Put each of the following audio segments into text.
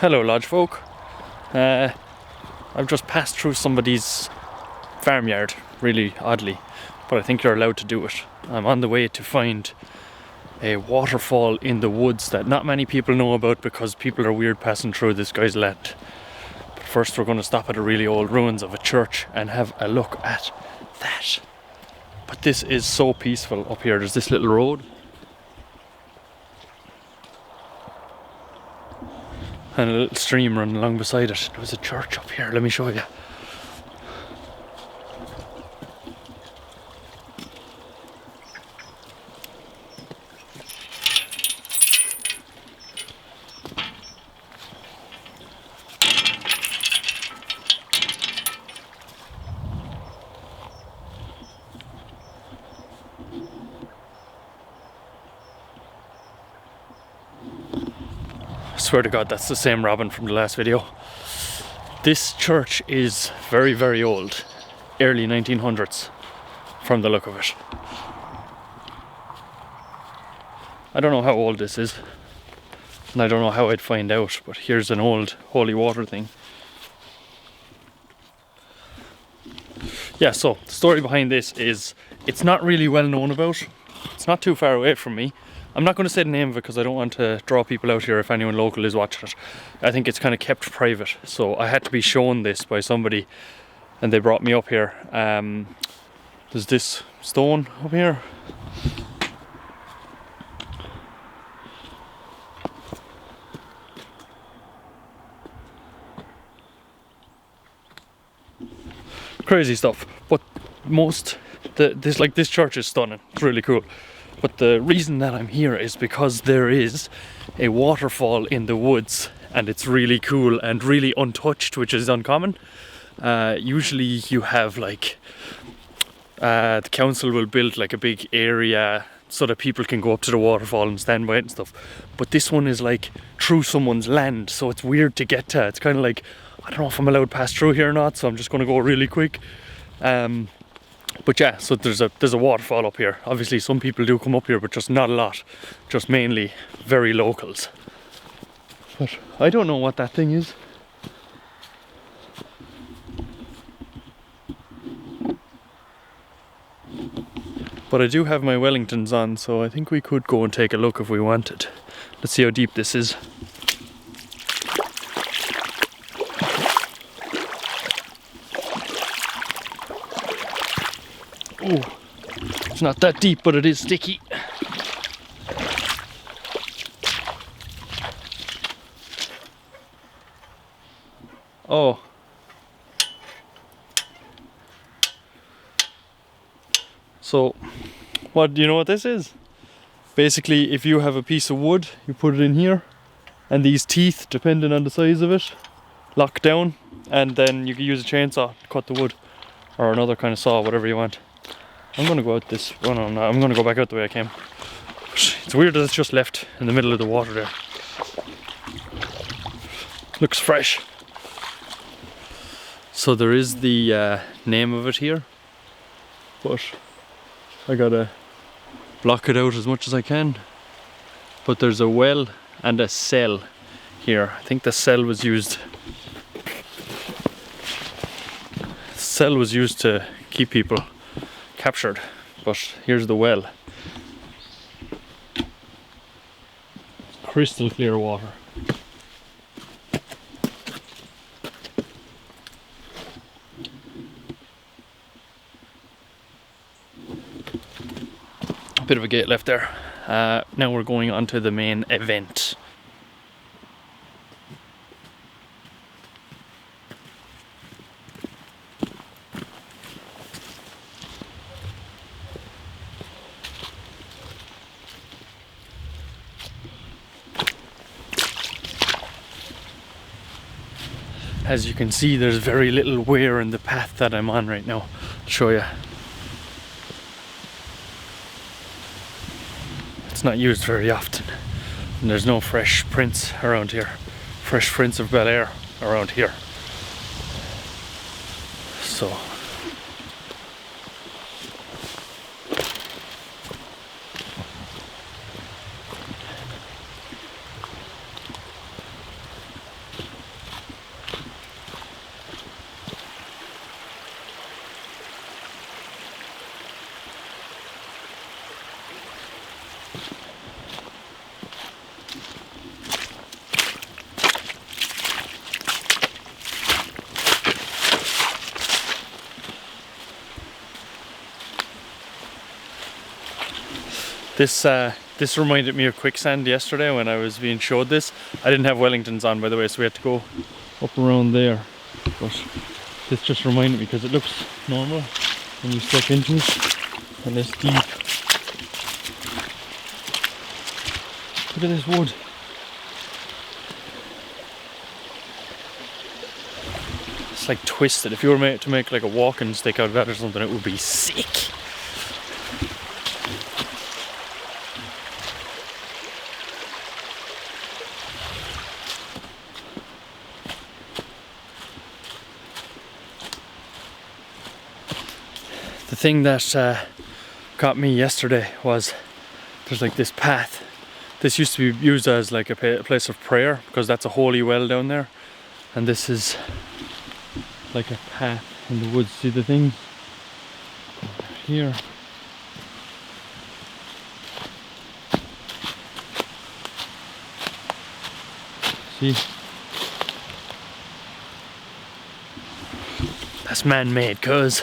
Hello lodge folk. I've just passed through somebody's farmyard, really oddly, but I think you're allowed to do it. I'm on the way to find a waterfall in the woods that not many people know about because people are weird passing through this guy's land. But first we're going to stop at the really old ruins of a church and have a look at that. But this is so peaceful up here. There's this little road and a little stream running along beside it. There was a church up here, let me show you. I swear to God, that's the same robin from the last video. This church is very, very old. Early 1900s, from the look of it. I don't know how old this is, and I don't know how I'd find out, but here's an old holy water thing. Yeah, so the story behind this is, it's not really well known about. It's not too far away from me. I'm not going to say the name of it because I don't want to draw people out here if anyone local is watching it. I think it's kind of kept private, so I had to be shown this by somebody and they brought me up here. There's this stone up here. Crazy stuff, but this church is stunning. It's really cool. But the reason that I'm here is because there is a waterfall in the woods and it's really cool and really untouched, which is uncommon. Usually you have the council will build like a big area so that people can go up to the waterfall and stand by it and stuff. But this one is like through someone's land, so it's weird to get to. It's kind of like, I don't know if I'm allowed to pass through here or not, so I'm just going to go really quick. But yeah, so there's a waterfall up here. Obviously some people do come up here, but just not a lot. Just mainly very locals. But I don't know what that thing is. But I do have my Wellingtons on, so I think we could go and take a look if we wanted. Let's see how deep this is. Oh, it's not that deep, but it is sticky. Oh. So, do you know what this is? Basically, if you have a piece of wood, you put it in here, and these teeth, depending on the size of it, lock down, and then you can use a chainsaw to cut the wood, or another kind of saw, whatever you want. I'm gonna go out this. Oh no, I'm not. I'm gonna go back out the way I came. It's weird that it's just left in the middle of the water there. Looks fresh. So there is the name of it here, but I gotta block it out as much as I can. But there's a well and a cell here. I think the cell was used. The cell was used to keep people captured, but here's the well. Crystal clear water. A bit of a gate left there. Now we're going on to the main event. As you can see, there's very little wear in the path that I'm on right now. I'll show you. It's not used very often. And there's no fresh prints around here. Fresh prints of Bel Air around here. So This reminded me of quicksand yesterday when I was being showed this. I didn't have Wellingtons on, by the way, so we had to go up around there. But this just reminded me because it looks normal when you step into it, and it's deep. Look at this wood. It's like twisted. If you were to make like a walking stick out of that or something, it would be sick. The thing that got me yesterday was there's like this path. This used to be used as like a place of prayer because that's a holy well down there, and this is like a path in the woods. See the things here? See? That's man-made, cuz.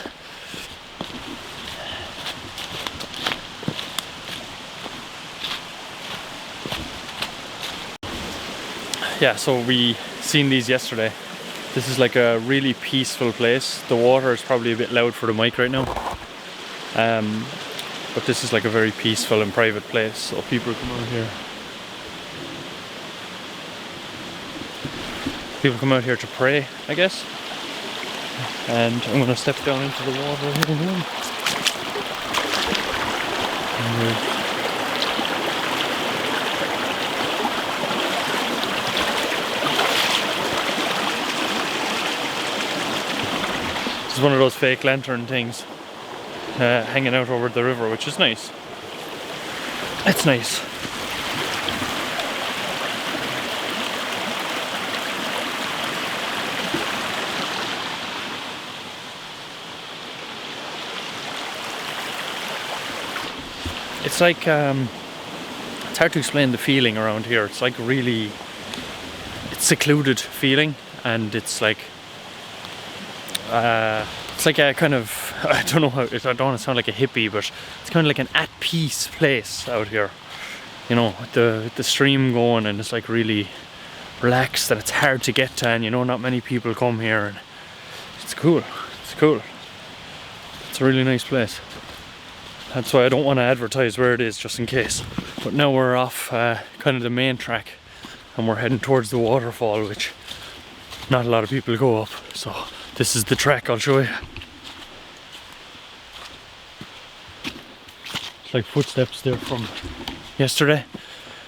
Yeah, so we seen these yesterday. This is like a really peaceful place. The water is probably a bit loud for the mic right now. But this is like a very peaceful and private place, so people come out here. People come out here to pray, I guess. And I'm gonna step down into the water here. This is one of those fake lantern things hanging out over the river, which is nice. It's nice. It's like, it's hard to explain the feeling around here. It's like really, it's secluded feeling, and it's like a kind of, I don't know how, I don't want to sound like a hippie, but it's kind of like an at peace place out here. You know, with the stream going, and it's like really relaxed, and it's hard to get to, and you know, not many people come here, and it's cool. It's cool. It's a really nice place. That's why I don't want to advertise where it is, just in case. But now we're off kind of the main track, and we're heading towards the waterfall, which not a lot of people go up. So this is the track I'll show you. It's like footsteps there from yesterday.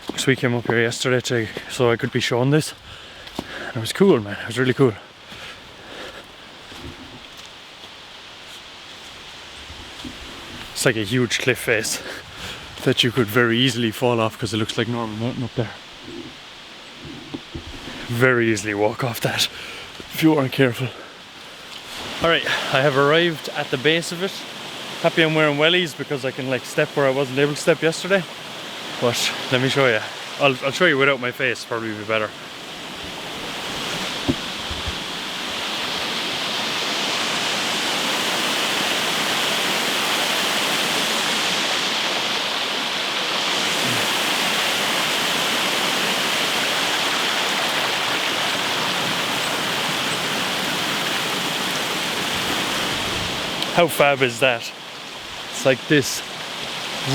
Because we came up here yesterday so I could be shown this. And it was cool, man. It was really cool. It's like a huge cliff face that you could very easily fall off because it looks like normal mountain up there. Very easily walk off that if you aren't careful. Alright, I have arrived at the base of it. Happy I'm wearing wellies because I can like step where I wasn't able to step yesterday. But let me show you. I'll show you without my face, probably be better. How fab is that? It's like this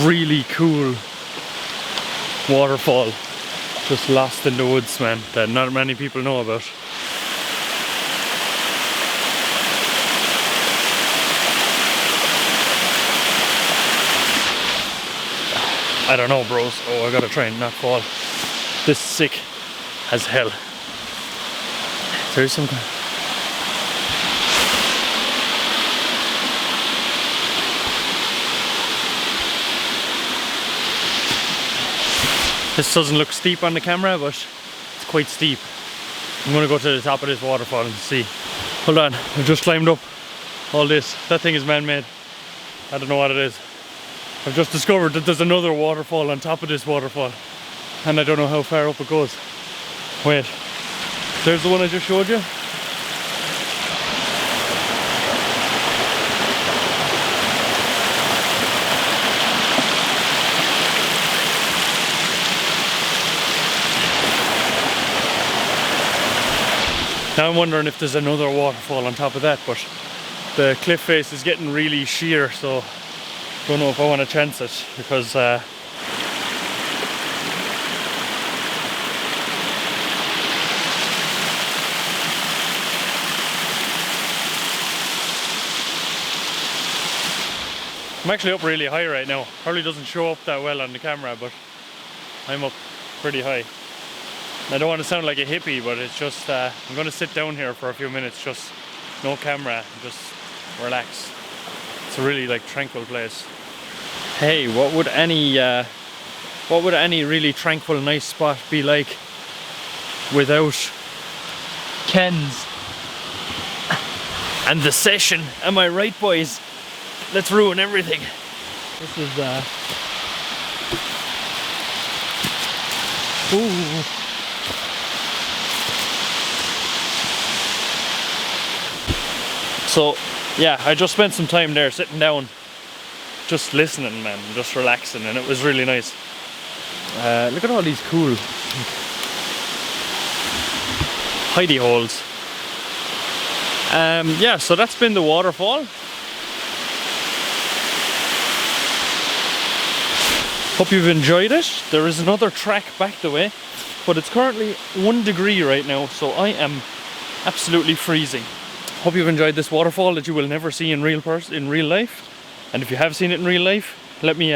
really cool waterfall just lost in the woods, man, that not many people know about. I don't know, bros. Oh, I gotta try and not fall. This is sick as hell. There's some kind. This doesn't look steep on the camera, but it's quite steep. I'm gonna go to the top of this waterfall and see. Hold on, I've just climbed up all this. That thing is man-made. I don't know what it is. I've just discovered that there's another waterfall on top of this waterfall, and I don't know how far up it goes. Wait, there's the one I just showed you. Now I'm wondering if there's another waterfall on top of that, but the cliff face is getting really sheer, so don't know if I want to chance it, because I'm actually up really high right now. Probably doesn't show up that well on the camera, but I'm up pretty high. I don't want to sound like a hippie, but it's just I'm going to sit down here for a few minutes, just no camera, just relax. It's a really like tranquil place. Hey, what would any really tranquil, nice spot be like without Ken's and the session? Am I right, boys? Let's ruin everything. This is ooh. So yeah, I just spent some time there sitting down, just listening, man, just relaxing, and it was really nice. Look at all these cool hidey holes. Yeah, so that's been the waterfall. Hope you've enjoyed it. There is another track back the way, but it's currently 1 degree right now, so I am absolutely freezing. Hope you've enjoyed this waterfall that you will never see in real life. And if you have seen it in real life, let me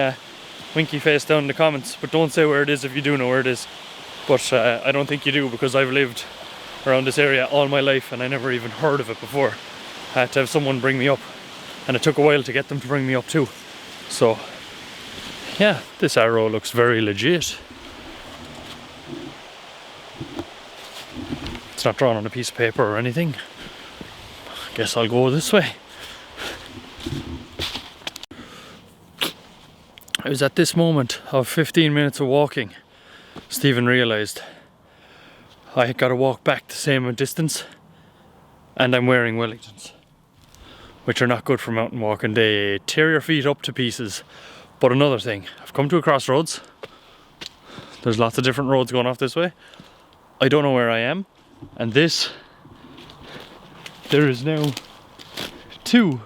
winky face down in the comments, but don't say where it is if you do know where it is. But I don't think you do, because I've lived around this area all my life and I never even heard of it before. I had to have someone bring me up, and it took a while to get them to bring me up too. So yeah, this arrow looks very legit. It's not drawn on a piece of paper or anything. Guess I'll go this way. It was at this moment of 15 minutes of walking, Stephen realised I got to walk back the same distance, and I'm wearing Wellingtons, which are not good for mountain walking. They tear your feet up to pieces. But another thing, I've come to a crossroads. There's lots of different roads going off this way. I don't know where I am, and there is now 2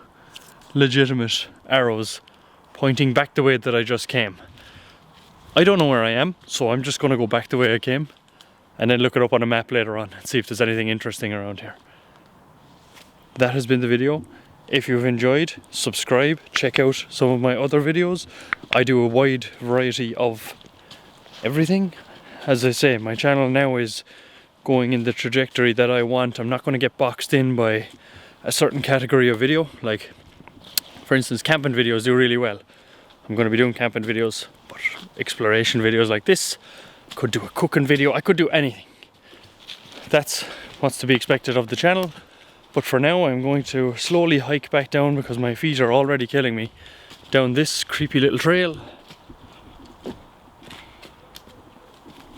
legitimate arrows pointing back the way that I just came. I don't know where I am, so I'm just going to go back the way I came and then look it up on a map later on and see if there's anything interesting around here. That has been the video. If you've enjoyed, subscribe, check out some of my other videos. I do a wide variety of everything. As I say, my channel now is going in the trajectory that I want. I'm not going to get boxed in by a certain category of video. Like, for instance, camping videos do really well. I'm going to be doing camping videos, but exploration videos like this, could do a cooking video, I could do anything. That's what's to be expected of the channel. But for now, I'm going to slowly hike back down, because my feet are already killing me, down this creepy little trail.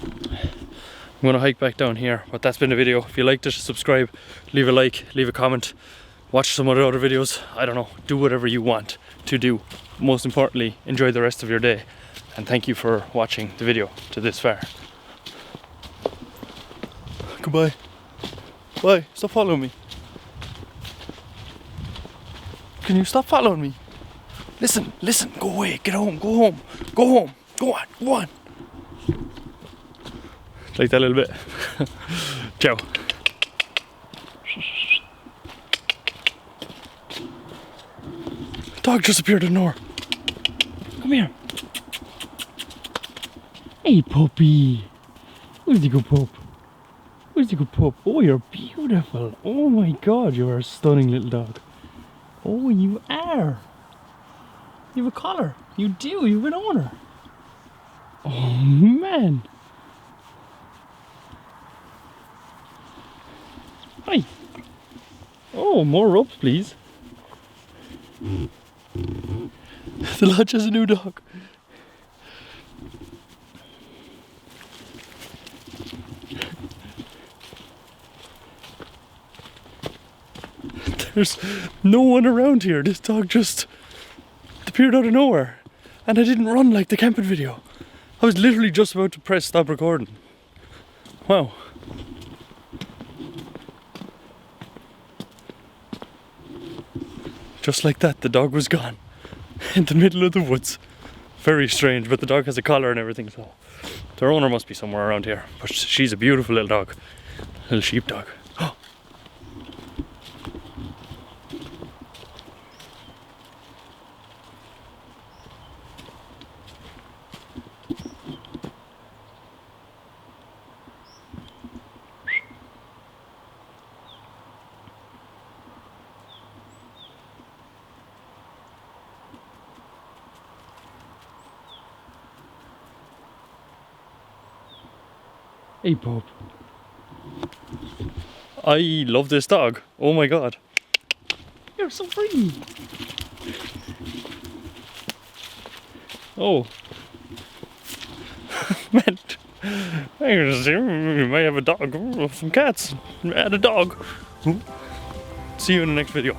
I'm going to hike back down here, but that's been the video. If you liked it, subscribe, leave a like, leave a comment, watch some of the other videos. I don't know, do whatever you want to do. Most importantly, enjoy the rest of your day, and thank you for watching the video to this far. Goodbye. Bye. Stop following me. Can you stop following me? Listen, go away, get home, go home, go on. Like that a little bit. Ciao. Dog just appeared in the door. Come here. Hey, puppy. Where's the good pup? Where's the good pup? Oh, you're beautiful. Oh my God, you're a stunning little dog. Oh, you are. You have a collar. You do. You have an owner. Oh, man. Hi. Oh, more ropes, please. The lodge has a new dog. There's no one around here. This dog just appeared out of nowhere. And I didn't run like the camping video. I was literally just about to press stop recording. Wow. Just like that, the dog was gone in the middle of the woods. Very strange, but the dog has a collar and everything, so their owner must be somewhere around here. But she's a beautiful little dog, little sheepdog. Hey, Bob. I love this dog. Oh my god. You're so free. Oh. Man. You might have a dog. Some cats. Add a dog. See you in the next video.